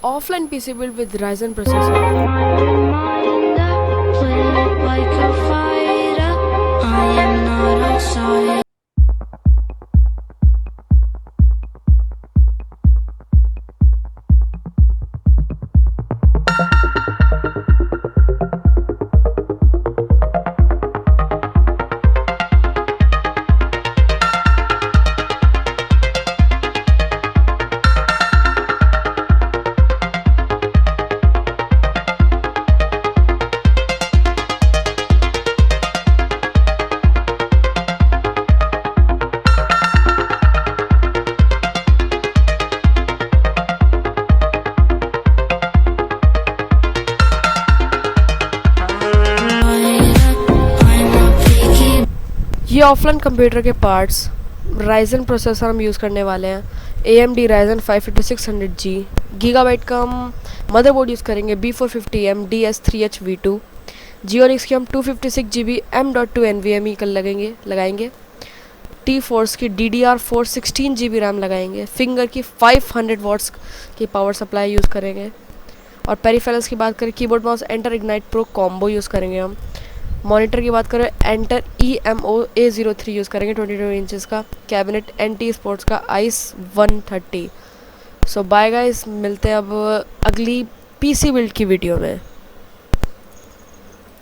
offline PC build with Ryzen processor. ये offline computer के parts Ryzen processor हम use करने वाले हैं AMD Ryzen 5 5600G गीगाबाइट का हम मदरबोर्ड यूज़ करेंगे B450M DS3HV2 जियोनिक्स की हम 256GB M.2 NVMe कल लगाएंगे T-Force की DDR4 16GB रैम लगाएंगे फिंगर की 500 वॉट्स की पावर सप्लाई यूज़ करेंगे और पेरिफेरल्स की बात करें keyboard mouse enter ignite pro combo use करेंगे हम मॉनिटर की बात करें एंटर EMO A03 यूज़ करेंगे 22 इंचज़ का कैबिनेट NT स्पोर्ट्स का ICE 130। सो बाय गाइस, मिलते हैं अब अगली PC बिल्ड की वीडियो में।